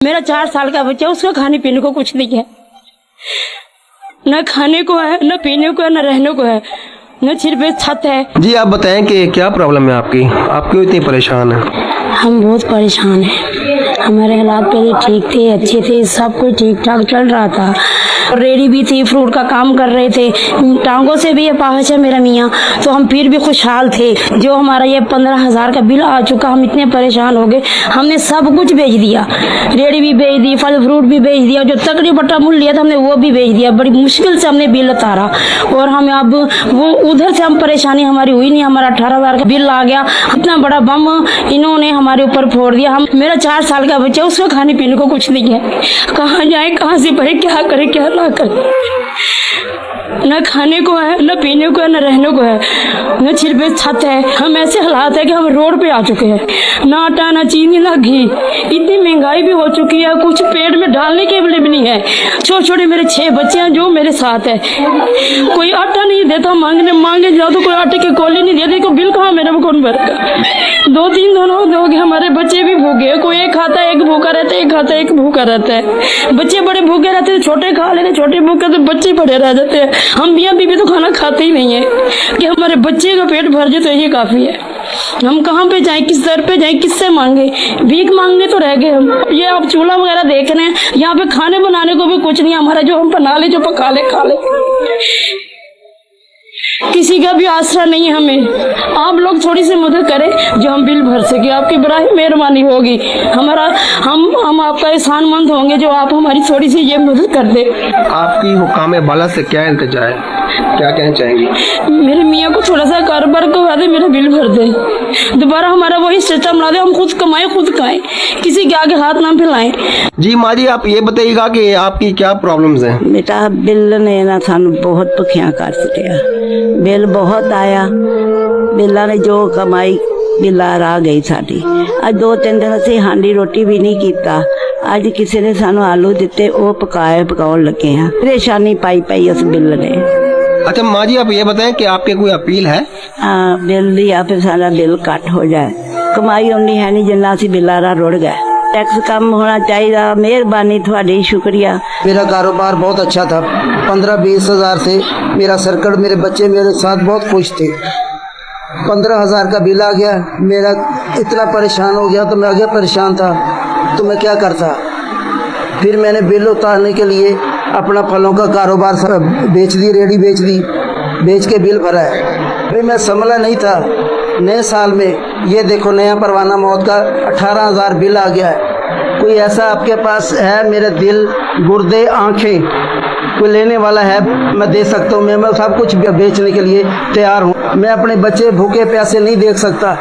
मेरा 4 साल का बच्चा, उसका खाने पीने को कुछ नहीं है, न खाने को है, न पीने को है, न रहने को है, न सिर्फ एक छत है। जी आप बताएं कि क्या प्रॉब्लम है आपकी, आप क्यों इतनी परेशान हैं? हम बहुत परेशान हैं। हमारे हालात पहले ठीक थे, अच्छे थे, सब कुछ ठीक ठाक चल रहा था। रेडी भी थी, फ्रूट का काम कर रहे थे, टांगों से भी अपाहिज है मेरा मियाँ, तो हम फिर भी खुशहाल थे। जो हमारा ये 15,000 का बिल आ चुका, हम इतने परेशान हो गए, हमने सब कुछ बेच दिया, रेडी भी बेच दी, फल फ्रूट भी बेच दिया, जो तकड़ी बट्टा मूल्य लिया था हमने वो भी बेच दिया। बड़ी मुश्किल से हमने बिल उतारा और हम अब वो उधर से हम परेशानी हमारी हुई नहीं। हमारा 18,000 का बिल आ गया, इतना बड़ा बम इन्होंने हमारे ऊपर फोड़ दिया। हम मेरा 4 साल का बच्चा, उसका खाने पीने को कुछ नहीं है, कहाँ जाए, कहाँ से पढ़े, क्या करे, क्या ना करे, न खाने को है, न पीने को है, न रहने को है, न सिर्फ एक छत है। हम ऐसे हालात है कि हम रोड पे आ चुके हैं, ना आटा, ना चीनी, ना घी, इतनी महंगाई भी हो चुकी है, कुछ पेट में डालने के लिए भी नहीं है। छोटे छोटे मेरे 6 बच्चे हैं जो मेरे साथ है, कोई आटा नहीं देता, मांगे जाओ तो कोई आटे की गोली नहीं देती, कोई बिल कहाँ मेरे को कौन भरेगा। 2-3 दोनों हो गए, हमारे बच्चे भी भूखे हैं, कोई एक खाता है, एक भूखा रहता है, एक खाता है, एक भूखा रहता है। बच्चे बड़े भूखे रहते हैं, छोटे खा लेते, छोटे भूखे तो बच्चे बड़े रह जाते हैं। हम मियां बीवी तो खाना खाते ही नहीं है कि हमारे बच्चे का पेट भर जाए तो ये काफी है। हम कहाँ पे जाएं, किस दर पे जाएं, किससे मांगे, भीख मांगने तो रह गए हम। ये आप चूल्हा वगैरह देख रहे हैं, यहाँ पे खाने बनाने को भी कुछ नहीं हमारा, जो हम बना ले, जो पका ले, खा ले, किसी का भी आसरा नहीं है हमें। आप लोग थोड़ी सी मदद करें जो हम बिल भर सके, आपकी बड़ी मेहरबानी होगी। हमारा हम आपका एहसानमंद होंगे जो आप हमारी थोड़ी सी ये मदद कर दे। आपकी हुकाम बाला से क्या इंतजा है, क्या कहना चाहेंगी? मेरे मियाँ को थोड़ा सा कारोबार करवा दे, मेरा बिल भर दे, दोबारा हमारा वही सिस्टम ला दे, हम खुद कमाएं, खुद खाएं, किसी के आगे हाथ ना फैलाएं। जी माँ जी, आप ये बताइएगा कि आपकी क्या प्रॉब्लम्स हैं? बेटा बिल ने ना सानू बहुत भुखिया कर छड़िया, बिल बहुत आया, बिल्ला ने जो कमाई बिल्ला आ गई साडी। अज 2-3 दिन असीं हांडी रोटी भी नहीं कीता। अज किसी ने सानू आलू दिते, वो पकाउण लगे हैं। परेशानी पाई उस बिल ने। अच्छा माँ जी, आप ये बताएं कि आपके कोई अपील है? हाँ, बिल दी आप सारा बिल कट हो जाए, कमाई उन्नी है नहीं जिन्ना असीं बिल्ला रुड़ गए। टैक्स कम होना चाहिए, मेहरबानी थोड़ी, शुक्रिया। मेरा कारोबार बहुत अच्छा था, 15-20 हज़ार से मेरा सर्कल, मेरे बच्चे मेरे साथ बहुत खुश थे। 15,000 का बिल आ गया, मेरा इतना परेशान हो गया, तो मैं आगे परेशान था तो मैं क्या करता। फिर मैंने बिल उतारने के लिए अपना फलों का कारोबार बेच दी, रेडी बेच दी, बेच के बिल भरा है। फिर मैं संभला नहीं था, नए साल में ये देखो नया परवाना मौत का 18,000 बिल आ गया है। कोई ऐसा आपके पास है, मेरे दिल, गुर्दे, आंखें, कोई लेने वाला है, मैं दे सकता हूँ। मैं सब कुछ बेचने के लिए तैयार हूँ। मैं अपने बच्चे भूखे प्यासे नहीं देख सकता।